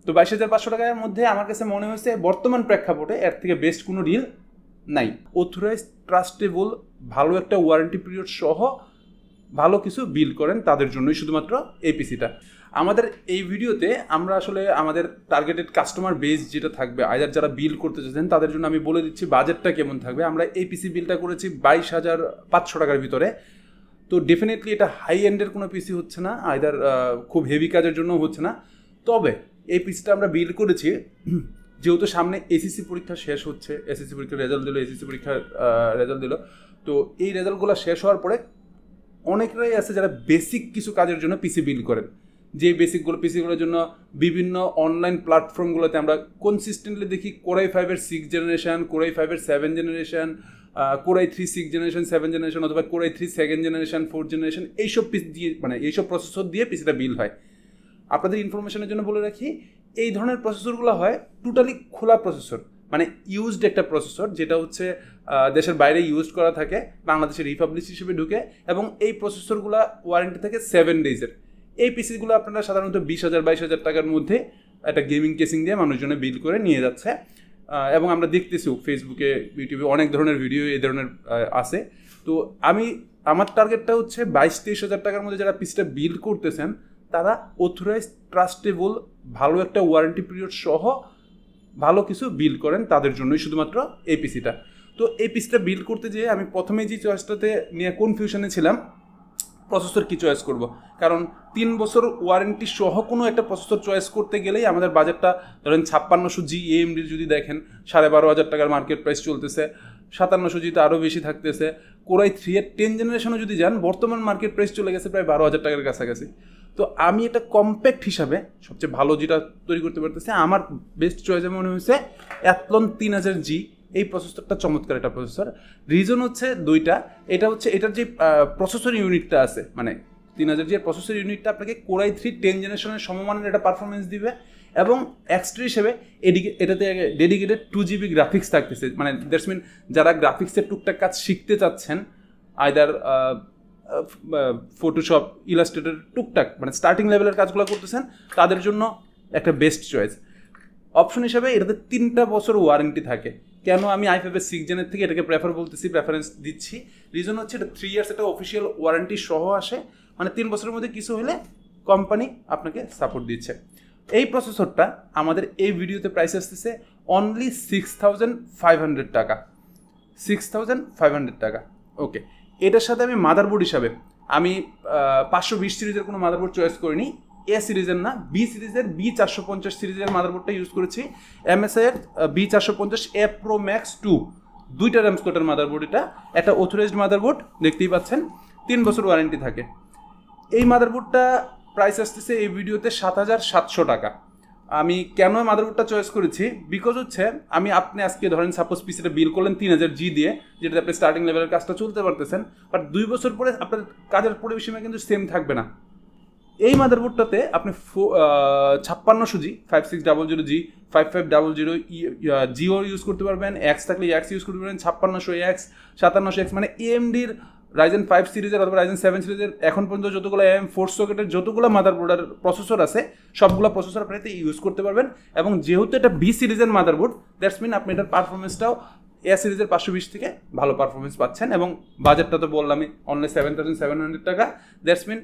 তো 22,500 টাকার মধ্যে আমার কাছে মনে হয়েছে বর্তমান প্রেক্ষাপটে এর থেকে বেস্ট কোনো ডিল নাই। অথরাইজ ট্রাস্টেবল ভালো একটা ওয়ারেন্টি পিরিয়ড সহ ভালো কিছু বিল করেন তাদের জন্যই শুধুমাত্র এই পিসিটা। আমাদের এই ভিডিওতে আমরা আসলে আমাদের টার্গেটেড কাস্টমার বেস যেটা থাকবে আইদার যারা বিল করতে চাচ্ছেন তাদের জন্য আমি বলে দিচ্ছি বাজেটটা কেমন থাকবে। আমরা এই পিসি বিলটা করেছি 22,500 টাকার ভিতরে। তো ডেফিনেটলি এটা হাই এন্ডের কোনো পিসি হচ্ছে না, আইদার খুব হেভি কাজের জন্য হচ্ছে না। তবে এই পিসিটা আমরা বিল করেছি যেহেতু সামনে এসএসসি পরীক্ষা শেষ হচ্ছে, এসএসসি পরীক্ষার রেজাল্ট দিল, এসএসসি পরীক্ষার রেজাল্ট দিল। তো এই রেজাল্টগুলো শেষ হওয়ার পরে অনেকরাই আছে যারা বেসিক কিছু কাজের জন্য পিসি বিল করেন, যে পিসিগুলোর জন্য বিভিন্ন অনলাইন প্ল্যাটফর্মগুলোতে আমরা কনসিস্টেন্টলি দেখি Core i5-এর 6th generation, Core i5-এর 7th generation, Core i3 6th generation, 7th generation অথবা Core i3 2nd generation, 4th generation, এইসব পিসি দিয়ে এইসব প্রসেসর দিয়ে পিসিটা বিল হয়। আপনাদের ইনফরমেশনের জন্য বলে রাখি এই ধরনের প্রসেসরগুলো হয় টোটালি খোলা প্রসেসর, ইউজড একটা প্রসেসর যেটা হচ্ছে দেশের বাইরে ইউজ করা থাকে, বাংলাদেশের রিপাবলিশ হিসেবে ঢুকে, এবং এই প্রসেসরগুলো ওয়ারেন্টি থাকে 7 ডেজের। এই পিসিগুলো আপনারা সাধারণত 20,000-22,000 টাকার মধ্যে একটা গেমিং কেসিং দিয়ে মানুষজনে বিল করে নিয়ে যাচ্ছে, এবং আমরা দেখতেছি ফেসবুকে ইউটিউবে অনেক ধরনের ভিডিও এই ধরনের আছে। তো আমার টার্গেটটা হচ্ছে 22-23,000 টাকার মধ্যে যারা পিসিটা বিল করতেছেন তারা অথরাইজ ট্রাস্টেবল ভালো একটা ওয়ারেন্টি পিরিয়ড সহ ভালো কিছু বিল করেন তাদের জন্যই শুধুমাত্র এই পিসিটা। তো এই পিসিটা বিল করতে যেয়ে আমি প্রথমেই যে চয়েসটাতে নিয়ে কনফিউশনে ছিলাম প্রসেসর কি চয়েস করব, কারণ 3 বছর ওয়ারেন্টি সহ কোনো একটা প্রসেসর চয়েস করতে গেলেই আমাদের বাজেটটা ধরেন 5600G AMD যদি দেখেন 12,500 টাকার মার্কেট প্রাইস চলতেছে, 5700G তো আরও বেশি থাকতেছে। Core i3-এর 10th জেনারেশনও যদি যান বর্তমান মার্কেট প্রাইস চলে গেছে প্রায় 12,000 টাকার কাছাকাছি। তো আমি এটা কম্প্যাক্ট হিসাবে সবচেয়ে ভালো যেটা তৈরি করতে পারতেছি আমার বেস্ট চয়েসে মনে হয়েছে Althon 3000G। এই প্রসেসরটা চমৎকার একটা প্রসেসর। রিজন হচ্ছে দুইটা, এটা হচ্ছে এটার যে প্রসেসর ইউনিটটা আছে 3000G এর প্রসেসর ইউনিটটা আপনাকে Core i3 10th জেনারেশনের সমমানের একটা পারফরমেন্স দিবে, এবং এক্সট্রা হিসেবে এটাতে ডেডিকেটেড 2GB গ্রাফিক্স থাকতেছে। দ্যাটস মিন যারা গ্রাফিক্সের টুকটাক কাজ শিখতে চাচ্ছেন, আইদার ফটোশপ, ইলাস্ট্রেটর টুকটাক স্টার্টিং লেভেলের কাজগুলো করতেছেন, তাদের জন্য একটা বেস্ট চয়েস। অপশন হিসাবে এটাতে 3টা বছর ওয়ারেন্টি থাকে। কেন আমি i5-এর 6th জেনের থেকে এটাকে প্রেফারেন্স দিচ্ছি, রিজন হচ্ছে এটা 3 ইয়ার্স একটা অফিসিয়াল ওয়ারেন্টি সহ আসে, 3 বছরের মধ্যে কিছু হলে কোম্পানি আপনাকে সাপোর্ট দিচ্ছে। এই প্রসেসরটা আমাদের এই ভিডিওতে প্রাইস আসতেছে অনলি 6,500 টাকা, 6,500 টাকা। ওকে, এটার সাথে আমি মাদারবোর্ড হিসাবে আমি 520 সিরিজের কোনো মাদারবোর্ড চয়েস করিনি, এ সিরিজের না, বি সিরিজের B450 সিরিজের মাদারবোর্ডটা ইউজ করেছি। MSI-এর B450A Pro Max 2 2টা র্যাম স্লটের মাদারবোর্ড, এটা একটা অথরাইজড মাদারবোর্ড, দেখতেই পাচ্ছেন 3 বছর ওয়ারেন্টি থাকে। এই মাদারবোর্ডটা প্রাইস আসতেছে এই ভিডিওতে 7,700 টাকা। আমি কেন মাদারবোর্ডটা চয়েস করেছি, বিকজ হচ্ছে আপনি আজকে ধরেন সাপোজ পিসিটা বিল করলেন 3000G দিয়ে, যেটাতে আপনি স্টার্টিং লেভেলের কাজটা চলতে পারতেছেন, বাট 2 বছর পরে আপনার কাজের পরিসীমা কিন্তু সেম থাকবে না। এই মাদারবোর্ডটাতে আপনি 5600G 5600G 5500G ইউজ করতে পারবেন, X থাকলে X ইউজ করতে পারবেন, 5600X 5700X, AMD-র Ryzen 5 সিরিজের অথবা Ryzen 7 সিরিজের এখন পর্যন্ত যতগুলো AM4 সকেটের যতগুলো মাদারবোর্ডের প্রসেসর আছে সবগুলো প্রসেসর আপনি এতে ইউজ করতে পারবেন। এবং যেহেতু এটা বি সিরিজের মাদারবোর্ড, দ্যাটস মিন আপনি এটার পারফরমেন্সটাও এ সিরিজের 520 থেকে ভালো পারফরমেন্স পাচ্ছেন, এবং বাজেটটা তো বললামই অনলি 7,700 টাকা। দ্যাটস মিন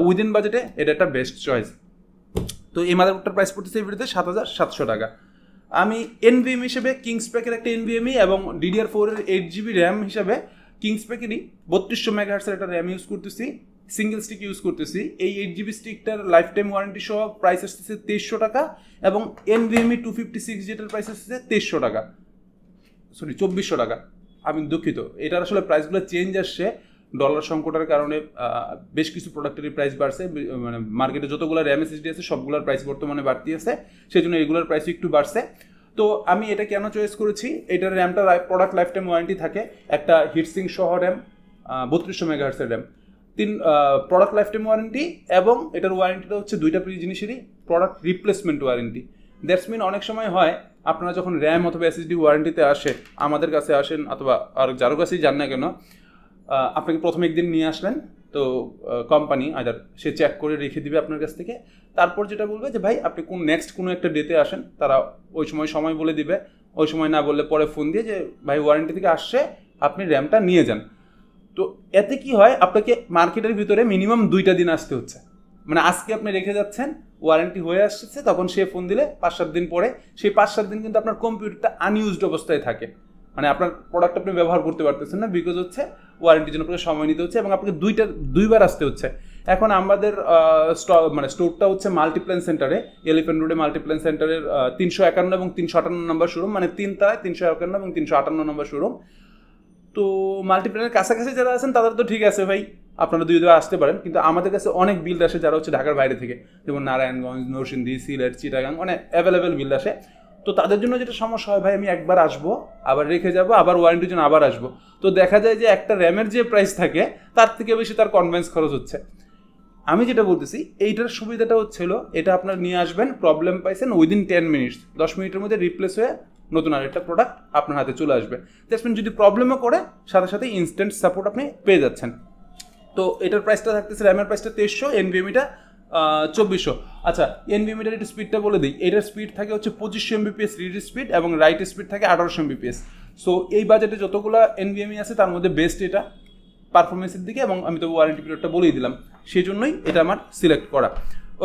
উইদিন বাজেটে এটা একটা বেস্ট চয়েস। তো এই মাদারবোর্ডটার প্রাইস পড়তেছে এই ভিডিওতে 7,700 টাকা। আমি NVMe হিসেবে কিংসপ্যাকের একটা NVMe এবং DDR4-এর 8GB র্যাম হিসাবে কিংসপ্যাকেরই 3200 মেগাহার্টজের একটা র্যাম ইউজ করতেছি, সিঙ্গেল স্টিক ইউজ করতেছি। এই 8GB স্টিকটার লাইফ টাইম ওয়ারেন্টি সহ প্রাইস আসতেছে 2300 টাকা, এবং NVMe 256 যেটার প্রাইস আসতেছে 2300 টাকা, 2400 টাকা। আমি দুঃখিত, এটার আসলে প্রাইসগুলো চেঞ্জ আসছে ডলার সংকটের কারণে। বেশ কিছু প্রোডাক্টেরই প্রাইস বাড়ছে, মার্কেটে যতগুলো র্যাম SSD আছে সবগুলোর প্রাইস বর্তমানে বাড়তি আছে, সেই জন্য এগুলোর প্রাইসও একটু বাড়ছে। তো আমি এটা কেন চয়েস করেছি, এটার র্যামটা প্রোডাক্ট লাইফ টাইম ওয়ারেন্টি থাকে, একটা হিটসিং সহ র্যাম, 3200 মেগাহার্টজের RAM, product life time warranty, এবং এটার ওয়ারেন্টিটা হচ্ছে দুইটা জিনিসেরই product replacement warranty. That's mean অনেক সময় হয় আপনারা যখন র্যাম অথবা SSD ওয়ারেন্টিতে আসে, আমাদের কাছে আসেন অথবা আর যারও কাছেই যান না কেন, আপনাকে প্রথমে একদিন নিয়ে আসলেন, তো কোম্পানি আদার সে চেক করে রেখে দিবে আপনার কাছ থেকে। তারপর যেটা বলবে যে ভাই আপনি নেক্সট কোনো একটা ডেতে আসেন, তারা ওই সময় বলে দিবে, ওই সময় না বললে পরে ফোন দিয়ে যে ভাই ওয়ারেন্টি থেকে আসছে, আপনি র্যামটা নিয়ে যান। তো এতে কি হয়, আপনাকে মার্কেটের ভিতরে মিনিমাম 2টা দিন আসতে হচ্ছে। মানে আজকে আপনি রেখে যাচ্ছেন, ওয়ারেন্টি হয়ে আসছে, তখন সে ফোন দিলে 5-7 দিন পরে, সেই 5-7 দিন কিন্তু আপনার কম্পিউটারটা আনইউজড অবস্থায় থাকে। মানে আপনার প্রোডাক্ট আপনি ব্যবহার করতে পারতেছেন না, বিকজ হচ্ছে ওয়ারেন্টির জন্য আপনাকে সময় নিতে হচ্ছে এবং আপনাকে 2বার আসতে হচ্ছে। এখন আমাদের স্টোরটা হচ্ছে মাল্টিপ্ল্যান সেন্টারে, এলিফ্যান্ট রোডে মাল্টিপ্ল্যান সেন্টারের 351 এবং 358 নম্বর শোরুম, মানে 3 তলায় 351 এবং 358 নম্বর শোরুম। তো মাল্টিপ্ল্যানের কাছাকাছি যারা আছেন তাদের তো ঠিক আছে ভাই, আপনারা 2 আসতে পারেন, কিন্তু আমাদের কাছে অনেক বিল্ড আসে যারা হচ্ছে ঢাকার বাইরে থেকে, যেমন নারায়ণগঞ্জ, নরসিংদী, সিলেট, চিটাগাং, মানে অ্যাভেলেবেল বিল্ড আসে। তো তাদের জন্য যেটা সমস্যা হয়, ভাই আমি একবার আসবো, আবার রেখে যাব, আবার ওয়ারেন্টির জন্য আবার আসবো, তো দেখা যায় যে একটা র্যামের যে প্রাইস থাকে তার থেকে বেশি তার কনভেন্স খরচ হচ্ছে। আমি যেটা বলতেছি, এইটার সুবিধাটা হচ্ছিল, এটা আপনার নিয়ে আসবেন, প্রবলেম পাইছেন, উইদিন 10 মিনিটস, 10 মিনিটের মধ্যে রিপ্লেস হয়ে নতুন আরেকটা প্রোডাক্ট আপনার হাতে চলে আসবে। দেখবেন যদি প্রবলেমও করে, সাথে সাথে ইনস্ট্যান্ট সাপোর্ট আপনি পেয়ে যাচ্ছেন। তো এটার প্রাইসটা থাকতেছে, র্যামের প্রাইসটা 2300, এনভিএমিটা 2400। আচ্ছা, এনভিএমিটার একটু স্পিডটা বলে দিই। এটার স্পিড থাকে হচ্ছে 2500 mbps রিড স্পিড এবং রাইট স্পিড থাকে 1800 mbps। সো এই বাজেটে যতগুলো এনভিএমই আছে তার মধ্যে বেস্ট এটা পারফরমেন্সের দিকে, এবং আমি তো ওয়ারেন্টি পিরিয়ডটা বলেই দিলাম, সেই জন্যই এটা আমার সিলেক্ট করা।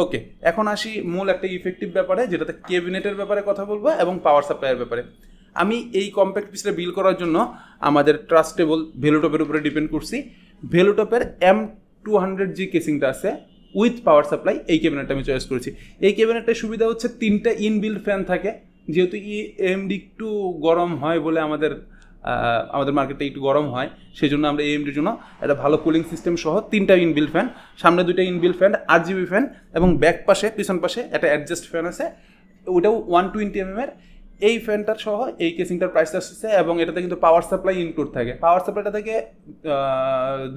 ওকে, এখন আসি মূল একটা ইফেক্টিভ ব্যাপারে, যেটাতে ক্যাবিনেটের ব্যাপারে কথা বলবো এবং পাওয়ার সাপ্লাইয়ের ব্যাপারে। আমি এই কম্প্যাক্ট পিসটা বিল করার জন্য আমাদের ট্রাস্টেবল ভেলুটপের উপরে ডিপেন্ড করছি। ভেলুটপের M200G কেসিংটা আছে উইথ পাওয়ার সাপ্লাই, এই ক্যাবিনেটটা আমি চয়েস করেছি। এই ক্যাবিনেটটার সুবিধা হচ্ছে 3টা ইনবিল্ড ফ্যান থাকে, যেহেতু AMD একটু গরম হয় বলে আমাদের মার্কেটটা একটু গরম হয়, সেই জন্য আমরা AMDর জন্য একটা ভালো কুলিং সিস্টেম সহ 3টা ইনবিল্ড ফ্যান, সামনে 2টা ইনবিল্ড ফ্যান, RGB ফ্যান, এবং ব্যাক পাশে পিছন পাশে একটা অ্যাডজাস্ট ফ্যান আছে, ওটাও 120 mm এর। এই ফ্যানটার সহ এই কেসিংটার প্রাইস আসছে, এবং এটাতে কিন্তু পাওয়ার সাপ্লাই ইনক্লুড থাকে। পাওয়ার সাপ্লাইটা থেকে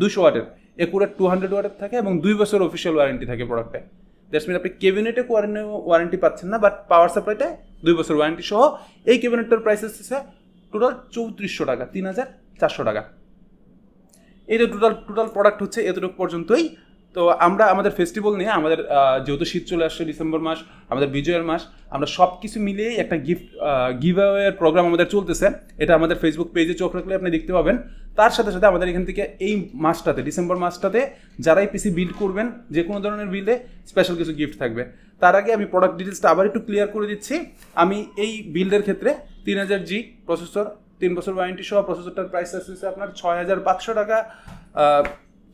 200 ওয়াটের, একুরেট 200 ওয়াটের থাকে, এবং 2 বছর অফিসিয়াল ওয়ারেন্টি থাকে প্রোডাক্টে। দ্যাটস মিন আপনি ক্যাবিনেটে ওয়ারেন্টি পাচ্ছেন না, বাট পাওয়ার সাপ্লাইটা 2 বছর ওয়ারেন্টি সহ। এই ক্যাবিনেটটার প্রাইস আসছে টোটাল 3400 টাকা, 3400 টাকা। এই যে টোটাল প্রোডাক্ট হচ্ছে এতটুকু পর্যন্তই। তো আমরা আমাদের ফেস্টিভ্যাল নিয়ে, আমাদের যেহেতু শীত চলে আসছে, ডিসেম্বর মাস আমাদের বিজয়ের মাস, আমরা সব কিছু মিলিয়েই একটা গিভঅ্যাওয়ের প্রোগ্রাম আমাদের চলতেছে। এটা আমাদের ফেসবুক পেজে চোখ রাখলে আপনি দেখতে পাবেন। তার সাথে সাথে আমাদের এখান থেকে এই মাসটাতে, ডিসেম্বর মাসটাতে যারাই পিসি বিল্ড করবেন, যে কোনো ধরনের বিল্ডে স্পেশাল কিছু গিফট থাকবে। তার আগে আমি প্রোডাক্ট ডিটেলসটা আবার একটু ক্লিয়ার করে দিচ্ছি। আমি এই বিল্ডের ক্ষেত্রে 3000G প্রসেসর, 3 বছর ওয়ারেন্টি সহ, প্রসেসরটার প্রাইস আসছে আপনার 6500 টাকা।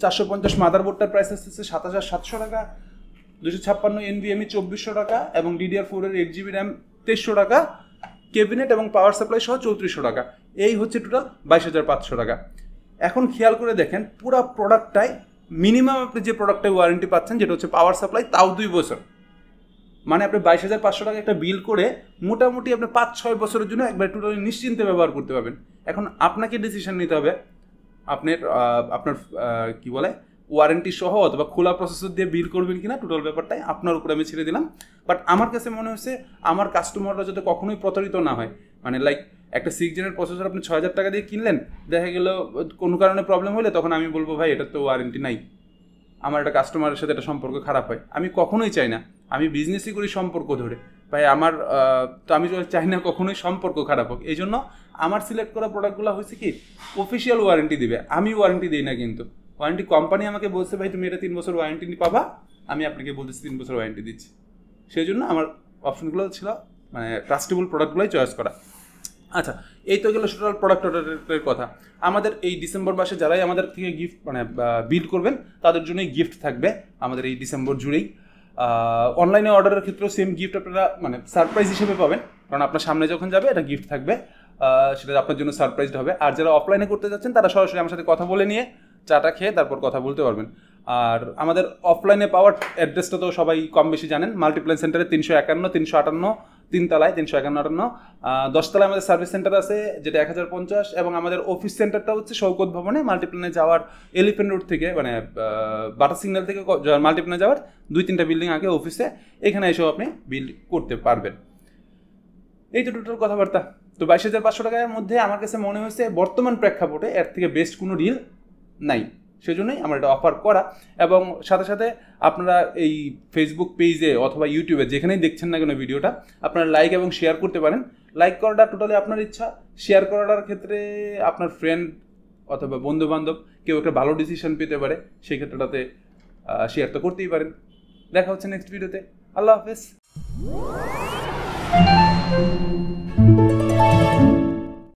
450 মাদারবোর্ডটার প্রাইস আসছে 7700 টাকা। 256 NVMe 2400 টাকা, এবং DDR4 এর 8GB র্যাম 2300 টাকা। ক্যাবিনেট এবং পাওয়ার সাপ্লাই সহ 3400 টাকা। এই হচ্ছে টোটাল 22500 টাকা। এখন খেয়াল করে দেখেন, পুরো প্রোডাক্টটাই মিনিমাম আপনি যে প্রোডাক্টে ওয়ারেন্টি পাচ্ছেন, যেটা হচ্ছে পাওয়ার সাপ্লাই, তাও 2 বছর। মানে আপনি 22500 টাকা একটা বিল করে মোটামুটি আপনি 5-6 বছরের জন্য একবার টোটালি নিশ্চিন্তে ব্যবহার করতে পারবেন। এখন আপনাকে ডিসিশন নিতে হবে, আপনার কি বলে, ওয়ারেন্টি সহ অথবা খোলা প্রসেসর দিয়ে বিল করবেন কিনা, টোটাল ব্যাপারটাই আপনার উপরে আমি ছেড়ে দিলাম। বাট আমার কাছে মনে হচ্ছে আমার কাস্টমাররা যাতে কখনোই প্রতারিত না হয়। মানে লাইক একটা 6 জেনের প্রসেসর আপনি 6000 টাকা দিয়ে কিনলেন, দেখা গেল কোনো কারণে প্রবলেম হলে তখন আমি বলবো ভাই এটার তো ওয়ারেন্টি নাই, আমার একটা কাস্টমারের সাথে একটা সম্পর্ক খারাপ হয়। আমি কখনোই চাই না, আমি বিজনেসই করি সম্পর্ক ধরে ভাই, আমার তো আমি চাই না কখনোই সম্পর্ক খারাপ হোক। এই জন্য আমার সিলেক্ট করা প্রোডাক্টগুলো হয়েছে কি অফিসিয়াল ওয়ারেন্টি দিবে, আমি ওয়ারেন্টি দিই না। কিন্তু ওয়ারেন্টি কোম্পানি আমাকে বলছে ভাই তুমি এটা 3 বছর ওয়ারেন্টি পাবা, আমি আপনাকে বলতেছি 3 বছর ওয়ারেন্টি দিচ্ছি। সেই জন্য আমার অপশনগুলো ছিল মানে ট্রাস্টেবল প্রোডাক্টগুলোই চয়েস করা। আচ্ছা, এই তো গেল টোটাল প্রোডাক্ট অর্ডারের কথা। আমাদের এই ডিসেম্বর মাসে যারাই আমাদের থেকে গিফট মানে বিল করবেন, তাদের জন্যই গিফট থাকবে আমাদের এই ডিসেম্বর জুড়েই। অনলাইনে অর্ডারের ক্ষেত্রেও সেম গিফট আপনারা মানে সারপ্রাইজ হিসেবে পাবেন, কারণ আপনার সামনে যখন যাবে এটা গিফট থাকবে, সেটা আপনার জন্য সারপ্রাইজড হবে। আর যারা অফলাইনে করতে যাচ্ছেন তারা সরাসরি আমার সাথে কথা বলে নিয়ে চাটা খেয়ে তারপর কথা বলতে পারবেন। আর আমাদের অফলাইনে পাওয়ার অ্যাড্রেসটা তো সবাই কম বেশি জানেন, মাল্টিপ্ল্যান সেন্টারে 351, 358, 3 তলায় 351, 10 তলায় আমাদের সার্ভিস সেন্টার আছে যেটা 1050, এবং আমাদের অফিস সেন্টারটা হচ্ছে শৌকত ভবনে, মাল্টিপ্ল্যানে যাওয়ার এলিফ্যান্ট রোড থেকে মানে বাটার সিগন্যাল থেকে মাল্টিপ্ল্যানে যাওয়ার 2-3টা বিল্ডিং আগে অফিসে, এখানে এসেও আপনি বিল করতে পারবেন। এই তো টোটাল কথাবার্তা। তো 22500 টাকার মধ্যে আমার কাছে মনে হয়েছে বর্তমান প্রেক্ষাপটে এর থেকে বেস্ট কোনো ডিল নাই। সেজন্যই আমার এটা অফার করা। এবং সাথে সাথে আপনারা এই ফেসবুক পেজে অথবা ইউটিউবে যেখানেই দেখছেন না কেন ভিডিওটা, আপনারা লাইক এবং শেয়ার করতে পারেন। লাইক করাটা টোটালি আপনার ইচ্ছা, শেয়ার করাটার ক্ষেত্রে আপনার ফ্রেন্ড অথবা বন্ধু বান্ধব কেউ একটা ভালো ডিসিশন পেতে পারে, সেই ক্ষেত্রটাতে শেয়ার তো করতেই পারেন। দেখা হচ্ছে নেক্সট ভিডিওতে। আল্লাহ হাফেজ।